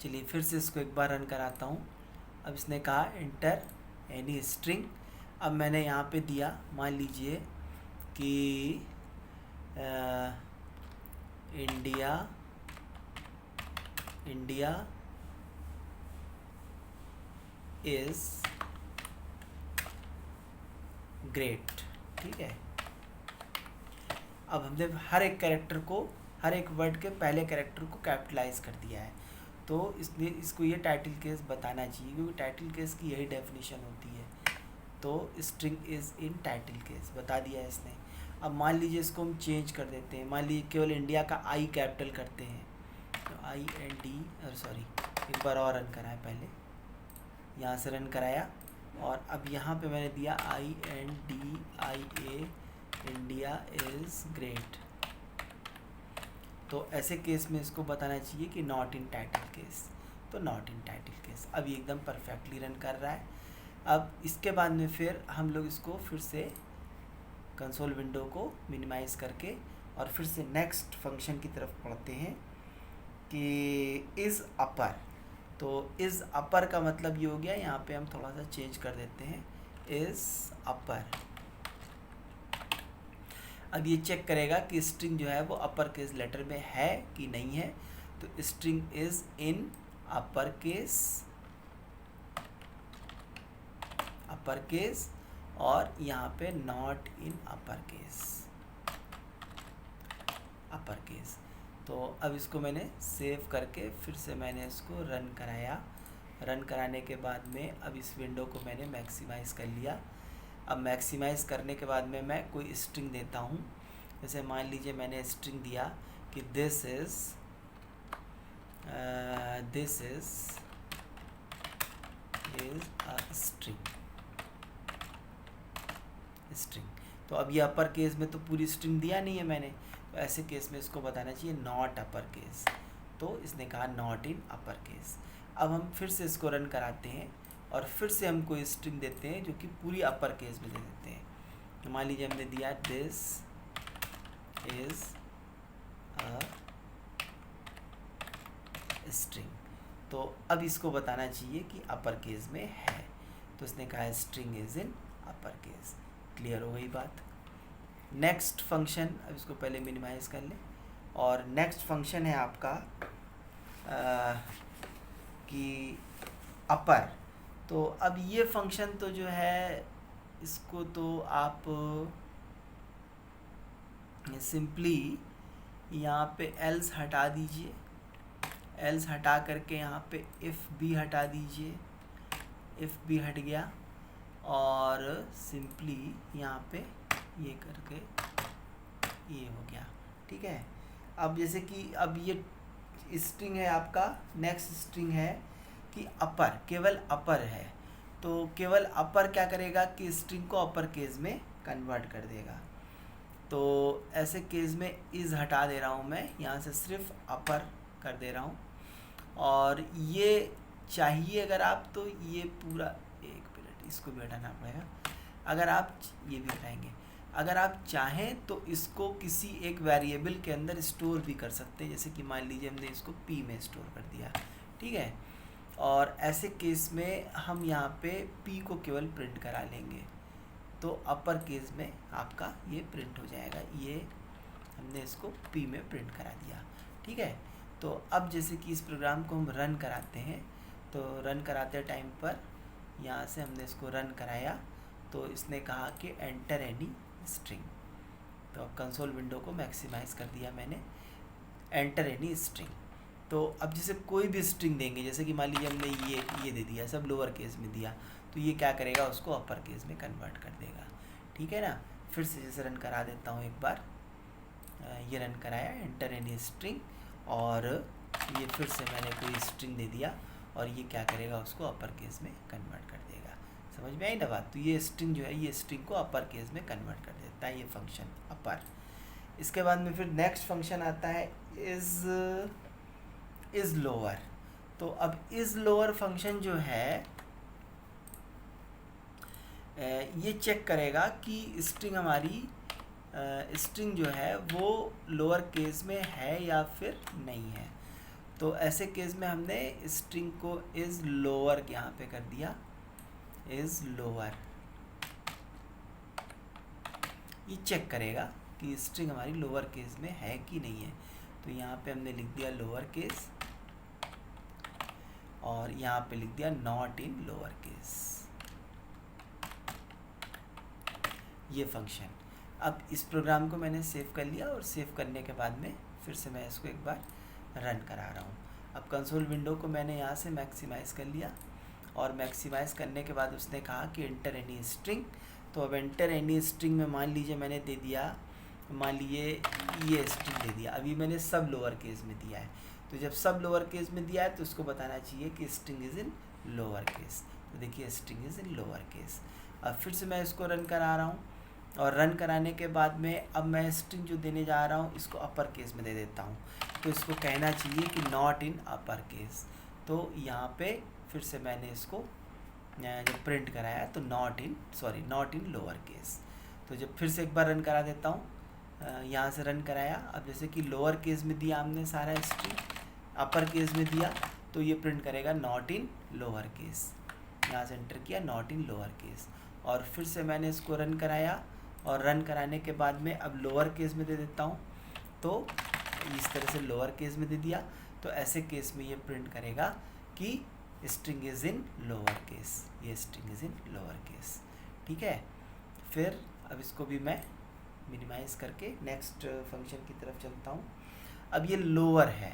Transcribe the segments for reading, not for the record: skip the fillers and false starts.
चलिए फिर से इसको एक बार रन कराता हूँ। अब इसने कहा एंटर एनी स्ट्रिंग। अब मैंने यहाँ पे दिया, मान लीजिए कि इंडिया इज़ ग्रेट। ठीक है, अब हमने हर एक कैरेक्टर को, हर एक वर्ड के पहले कैरेक्टर को कैपिटलाइज कर दिया है, तो इसलिए इसको ये टाइटल केस बताना चाहिए, क्योंकि टाइटल केस की यही डेफिनेशन होती है। तो string is in title case बता दिया है इसने। अब मान लीजिए इसको हम चेंज कर देते हैं, मान लीजिए केवल इंडिया का आई कैपिटल करते हैं, तो IND, सॉरी एक बार और रन कराया, पहले यहाँ से रन कराया और अब यहाँ पे मैंने दिया INDIA, इंडिया इज़ ग्रेट। तो ऐसे केस में इसको बताना चाहिए कि नॉट इन टाइटल केस, तो नॉट इन टाइटल केस। अब ये एकदम परफेक्टली रन कर रहा है। अब इसके बाद में फिर हम लोग इसको फिर से कंसोल विंडो को मिनिमाइज़ करके और फिर से नेक्स्ट फंक्शन की तरफ पढ़ते हैं कि इज़ अपर। तो इज़ अपर का मतलब ये हो गया, यहाँ पे हम थोड़ा सा चेंज कर देते हैं, इज़ अपर। अब ये चेक करेगा कि स्ट्रिंग जो है वो अपर केस लेटर में है कि नहीं है, तो string is in upper case और यहाँ पे नॉट इन अपर केस। तो अब इसको मैंने सेव करके फिर से मैंने इसको रन कराया। रन कराने के बाद में अब इस विंडो को मैंने मैक्सिमाइज़ कर लिया। अब मैक्सिमाइज़ करने के बाद में मैं कोई स्ट्रिंग देता हूँ, जैसे मान लीजिए मैंने स्ट्रिंग दिया कि दिस इज़ अ स्ट्रिंग। तो अब ये अपर केस में तो पूरी स्ट्रिंग दिया नहीं है मैंने, तो ऐसे केस में इसको बताना चाहिए नॉट अपर केस, तो इसने कहा नॉट इन अपर केस। अब हम फिर से इसको रन कराते हैं और फिर से हम कोई स्ट्रिंग देते हैं जो कि पूरी अपर केस में दे देते हैं। तो मान लीजिए हमने दिया दिस इज़ अ स्ट्रिंग, तो अब इसको बताना चाहिए कि अपर केस में है, तो इसने कहा string is in upper case. Clear हो गई बात। नेक्स्ट फंक्शन, अब इसको पहले मिनिमाइज़ कर लें, और नेक्स्ट फंक्शन है आपका कि अपर। तो अब ये फंक्शन तो जो है इसको तो आप सिंपली यहाँ पे एल्स हटा दीजिए, एल्स हटा करके यहाँ पे इफ़ भी हटा दीजिए, इफ़ भी हट गया और सिंपली यहाँ पे ये करके ये हो गया। ठीक है, अब जैसे कि अब ये स्ट्रिंग है आपका, नेक्स्ट स्ट्रिंग है कि अपर, केवल अपर है, तो केवल अपर क्या करेगा कि स्ट्रिंग को अपर केस में कन्वर्ट कर देगा। तो ऐसे केस में इज़ हटा दे रहा हूँ मैं, यहाँ से सिर्फ अपर कर दे रहा हूँ। और ये चाहिए अगर आप, तो ये पूरा, एक मिनट इसको भी हटाना पड़ेगा, अगर आप ये भी हटाएंगे, अगर आप चाहें तो इसको किसी एक वेरिएबल के अंदर स्टोर भी कर सकते हैं, जैसे कि मान लीजिए हमने इसको p में स्टोर कर दिया। ठीक है, और ऐसे केस में हम यहाँ पे p को केवल प्रिंट करा लेंगे, तो अपर केस में आपका ये प्रिंट हो जाएगा। ये हमने इसको p में प्रिंट करा दिया। ठीक है, तो अब जैसे कि इस प्रोग्राम को हम रन कराते हैं, तो रन कराते टाइम पर यहाँ से हमने इसको रन कराया, तो इसने कहा कि एंटर एनी स्ट्रिंग। तो अब कंसोल विंडो को मैक्सिमाइज़ कर दिया मैंने, एंटर एनी स्ट्रिंग। तो अब जैसे कोई भी स्ट्रिंग देंगे, जैसे कि मान लीजिए हमने ये दे दिया, सब लोअर केस में दिया, तो ये क्या करेगा, उसको अपर केस में कन्वर्ट कर देगा। ठीक है ना, फिर से जैसे रन करा देता हूँ एक बार, ये रन कराया, एंटर एनी स्ट्रिंग, और ये फिर से मैंने कोई स्ट्रिंग दे दिया और ये क्या करेगा, उसको अपर केस में कन्वर्ट कर देगा। समझ में आई ना बात। तो ये स्ट्रिंग जो है, ये स्ट्रिंग को अपर केस में कन्वर्ट कर देता है, ये फंक्शन अपर। इसके बाद में फिर नेक्स्ट फंक्शन आता है इज़ लोअर। तो अब इज़ लोअर फंक्शन जो है ये चेक करेगा कि स्ट्रिंग हमारी स्ट्रिंग जो है वो लोअर केस में है या फिर नहीं है। तो ऐसे केस में हमने स्ट्रिंग को इज़ लोअर यहाँ पे कर दिया, इज़ लोअर। ये चेक करेगा कि स्ट्रिंग हमारी लोअर केस में है कि नहीं है। तो यहाँ पे हमने लिख दिया लोअर केस और यहाँ पे लिख दिया नॉट इन लोअर केस, ये फंक्शन। अब इस प्रोग्राम को मैंने सेव कर लिया और सेव करने के बाद में फिर से मैं इसको एक बार रन करा रहा हूँ। अब कंसोल विंडो को मैंने यहाँ से मैक्सिमाइज़ कर लिया और मैक्सिमाइज़ करने के बाद उसने कहा कि एंटर एनी स्ट्रिंग। तो अब एंटर एनी स्ट्रिंग में मान लीजिए मैंने दे दिया, मान लीजिए ये स्ट्रिंग दे दिया। अभी मैंने सब लोअर केस में दिया है, तो जब सब लोअर केस में दिया है तो उसको बताना चाहिए कि string is in lower case. तो देखिए string is in lower case. अब फिर से मैं इसको रन करा रहा हूँ और रन कराने के बाद में अब मैं स्ट्रिंग जो देने जा रहा हूँ इसको अपर केस में दे देता हूँ। तो इसको कहना चाहिए कि नॉट इन अपर केस। तो यहाँ पे फिर से मैंने इसको जब प्रिंट कराया तो नॉट इन लोअर केस। तो जब फिर से एक बार रन करा देता हूँ, यहाँ से रन कराया। अब जैसे कि लोअर केस में दिया हमने सारा स्ट्रिंग, अपर केस में दिया तो ये प्रिंट करेगा नॉट इन लोअर केस। यहाँ से एंटर किया नॉट इन लोअर केस और फिर से मैंने इसको रन कराया और रन कराने के बाद में अब लोअर केस में दे देता हूँ। तो इस तरह से लोअर केस में दे दिया तो ऐसे केस में ये प्रिंट करेगा कि string is in lower case, ये string is in lower case. ठीक है, फिर अब इसको भी मैं मिनिमाइज़ करके नेक्स्ट फंक्शन की तरफ चलता हूँ। अब ये लोअर है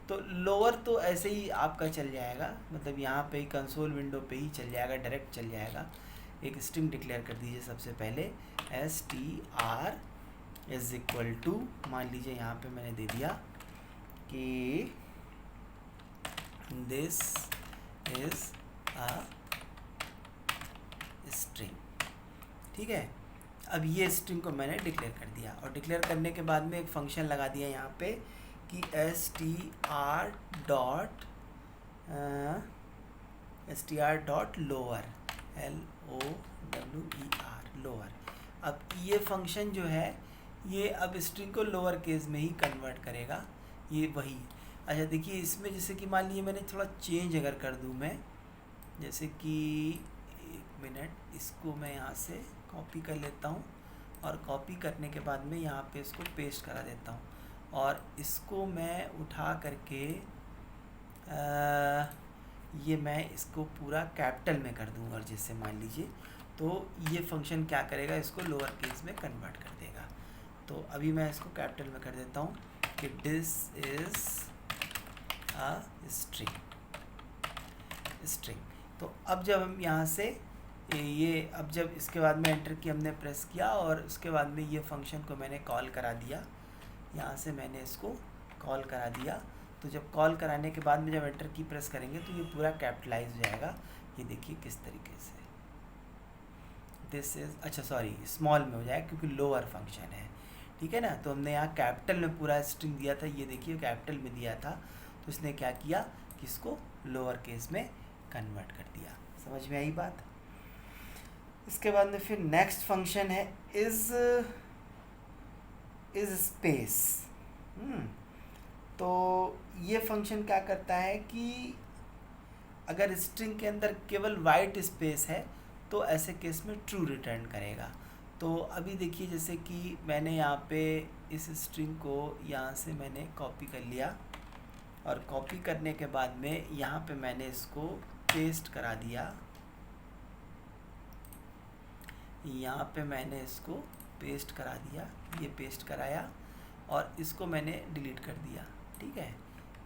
तो लोअर तो ऐसे ही आपका चल जाएगा, मतलब यहाँ पे ही कंसोल विंडो पे ही चल जाएगा, डायरेक्ट चल जाएगा। एक स्ट्रिंग डिक्लेयर कर दीजिए सबसे पहले, str इज इक्वल टू, मान लीजिए यहाँ पे मैंने दे दिया कि दिस इज अ स्ट्रिंग। ठीक है, अब ये स्ट्रिंग को मैंने डिक्लेयर कर दिया और डिक्लेयर करने के बाद में एक फंक्शन लगा दिया यहाँ पे कि str dot lower, LOWER lower. अब ये फंक्शन जो है ये अब स्ट्रिंग को लोअर केस में ही कन्वर्ट करेगा, ये वही। अच्छा देखिए इसमें जैसे कि मान लीजिए मैंने थोड़ा चेंज अगर कर दूँ मैं, जैसे कि एक मिनट, इसको मैं यहाँ से कॉपी कर लेता हूँ और कॉपी करने के बाद में यहाँ पे इसको पेस्ट करा देता हूँ और इसको मैं उठा करके ये मैं इसको पूरा कैपिटल में कर दूँगा और जिससे मान लीजिए तो ये फंक्शन क्या करेगा, इसको लोअर केस में कन्वर्ट कर देगा। तो अभी मैं इसको कैपिटल में कर देता हूँ कि दिस इज़ अ स्ट्रिंग। तो अब जब हम यहाँ से ये अब जब इसके बाद में एंटर की हमने प्रेस किया और उसके बाद में ये फंक्शन को मैंने कॉल करा दिया, यहाँ से मैंने इसको कॉल करा दिया। तो जब कॉल कराने के बाद में जब एंटर की प्रेस करेंगे तो ये पूरा कैपिटलाइज हो जाएगा। ये देखिए किस तरीके से, दिस इज़, अच्छा सॉरी स्मॉल में हो जाएगा क्योंकि लोअर फंक्शन है। ठीक है ना, तो हमने यहाँ कैपिटल में पूरा स्ट्रिंग दिया था, ये देखिए कैपिटल में दिया था, तो इसने क्या किया कि इसको लोअर केस में कन्वर्ट कर दिया। समझ में आई बात। इसके बाद में फिर नेक्स्ट फंक्शन है इज़ स्पेस। तो ये फंक्शन क्या करता है कि अगर स्ट्रिंग के अंदर केवल वाइट स्पेस है तो ऐसे केस में ट्रू रिटर्न करेगा। तो अभी देखिए जैसे कि मैंने यहाँ पे इस स्ट्रिंग को यहाँ से मैंने कॉपी कर लिया और कॉपी करने के बाद में यहाँ पे मैंने इसको पेस्ट करा दिया, यहाँ पे मैंने इसको पेस्ट करा दिया, ये पेस्ट कराया और इसको मैंने डिलीट कर दिया। ठीक है,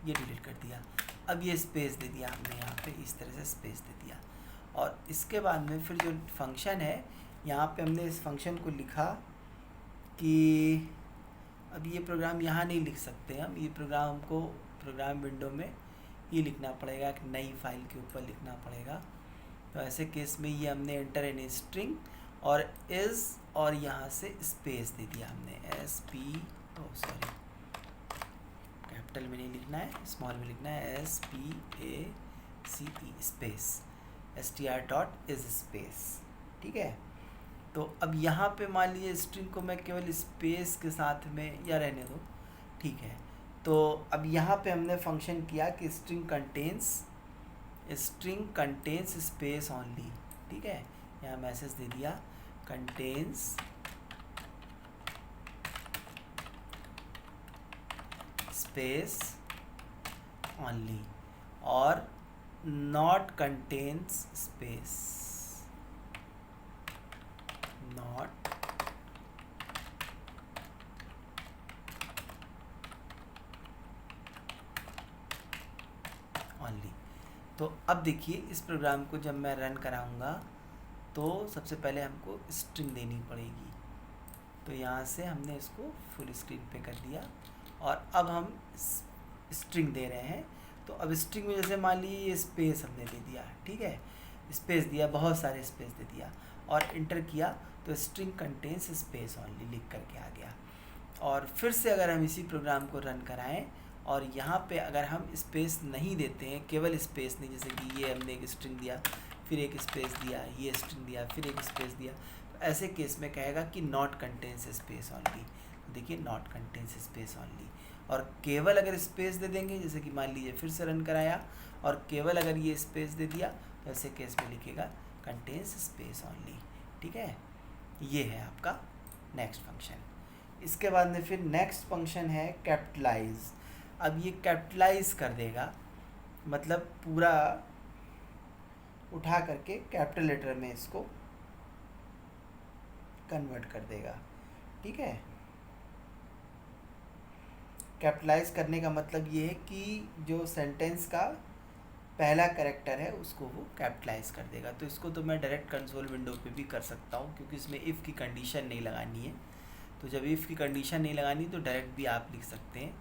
ये डिलीट कर दिया। अब ये स्पेस दे दिया हमने यहाँ पे, इस तरह से स्पेस दे दिया और इसके बाद में फिर जो फंक्शन है यहाँ पे हमने इस फंक्शन को लिखा कि अब ये प्रोग्राम यहाँ नहीं लिख सकते हम, ये प्रोग्राम हमको प्रोग्राम विंडो में ये लिखना पड़ेगा, एक नई फाइल के ऊपर लिखना पड़ेगा। तो ऐसे केस में ये हमने एंटर एन स्ट्रिंग और इज़ और यहाँ से स्पेस दे दिया हमने, सॉरी कैपिटल में नहीं लिखना है, स्मॉल में लिखना है, SPACE space, str dot is space. ठीक है, तो अब यहाँ पे मान लीजिए स्ट्रिंग को मैं केवल स्पेस के साथ में या रहने दो, ठीक है, तो अब यहाँ पे हमने फंक्शन किया कि स्ट्रिंग कंटेन्स स्पेस ओनली, ठीक है। यहाँ मैसेज दे दिया कंटेन्स स्पेस ओनली और not contains space, not only. तो अब देखिए इस प्रोग्राम को जब मैं रन कराऊंगा तो सबसे पहले हमको स्ट्रिंग देनी पड़ेगी। तो यहाँ से हमने इसको फुल स्क्रीन पे कर दिया और अब हम स्ट्रिंग दे रहे हैं। तो अब स्ट्रिंग में जैसे मान लीजिए ये स्पेस हमने दे दिया, ठीक है, स्पेस दिया, बहुत सारे स्पेस दे दिया और इंटर किया तो स्ट्रिंग कंटेन्स स्पेस ओनली लिख करके आ गया। और फिर से अगर हम इसी प्रोग्राम को रन कराएं और यहाँ पे अगर हम स्पेस नहीं देते हैं, केवल स्पेस नहीं, जैसे कि ये हमने एक स्ट्रिंग दिया, फिर एक स्पेस दिया, ये स्ट्रिंग दिया, फिर एक स्पेस दिया, तो ऐसे केस में कहेगा कि नॉट कंटेन्स स्पेस ओनली। देखिए नॉट कंटेन्स स्पेस ओनली। और केवल अगर स्पेस दे देंगे, जैसे कि मान लीजिए फिर से रन कराया और केवल अगर ये स्पेस दे दिया तो ऐसे केस में लिखेगा कंटेन्स स्पेस ओनली, ठीक है। ये है आपका नेक्स्ट फंक्शन। इसके बाद में फिर नेक्स्ट फंक्शन है कैपिटलाइज। अब ये कैपिटलाइज कर देगा, मतलब पूरा उठा करके कैपिटल लेटर में इसको कन्वर्ट कर देगा, ठीक है। कैपिटलाइज करने का मतलब ये है कि जो सेंटेंस का पहला कैरेक्टर है उसको वो कैपिटलाइज कर देगा। तो इसको तो मैं डायरेक्ट कंसोल विंडो पे भी कर सकता हूँ, क्योंकि इसमें इफ़ की कंडीशन नहीं लगानी है। तो जब इफ़ की कंडीशन नहीं लगानी तो डायरेक्ट भी आप लिख सकते हैं।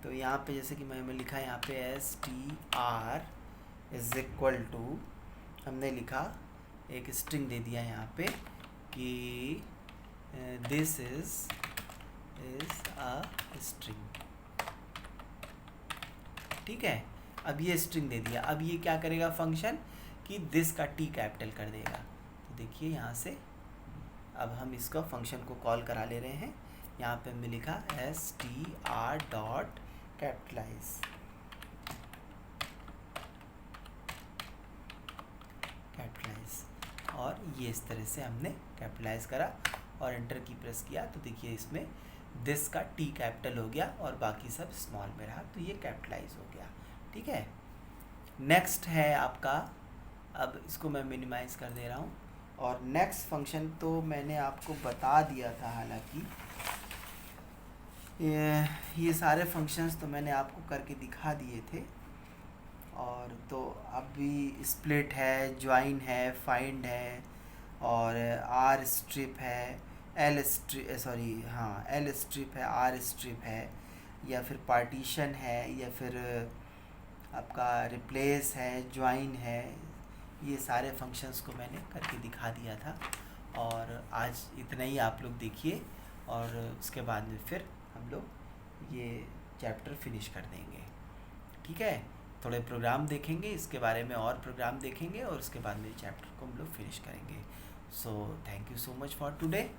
तो यहाँ पे जैसे कि मैंने लिखा है यहाँ पे str इज इक्वल टू, हमने लिखा एक स्ट्रिंग दे दिया यहाँ पे कि दिस इज अ स्ट्रिंग, ठीक है। अब ये स्ट्रिंग दे दिया, अब ये क्या करेगा फंक्शन कि दिस का टी कैपिटल कर देगा। तो देखिए यहाँ से अब हम इसका फंक्शन को कॉल करा ले रहे हैं। यहाँ पे हमने लिखा str डॉट कैपिटलाइज, और ये इस तरह से हमने कैपिटलाइज करा और एंटर की प्रेस किया तो देखिए इसमें दिस का टी कैपिटल हो गया और बाकी सब स्मॉल में रहा, तो ये कैपिटलाइज हो गया, ठीक है। नेक्स्ट है आपका, अब इसको मैं मिनिमाइज कर दे रहा हूँ। और नेक्स्ट फंक्शन तो मैंने आपको बता दिया था, हालांकि ये सारे फंक्शंस तो मैंने आपको करके दिखा दिए थे। और तो अभी स्प्लिट है, ज्वाइन है, फाइंड है और आर स्ट्रिप है, एल स्ट्रिप है, आर स्ट्रिप है, या फिर पार्टीशन है, या फिर आपका रिप्लेस है, ज्वाइन है। ये सारे फंक्शंस को मैंने करके दिखा दिया था और आज इतना ही आप लोग देखिए और उसके बाद में फिर हम लोग ये चैप्टर फिनिश कर देंगे, ठीक है। थोड़े प्रोग्राम देखेंगे, इसके बारे में और प्रोग्राम देखेंगे और उसके बाद में चैप्टर को हम लोग फिनिश करेंगे। So thank you so much for today.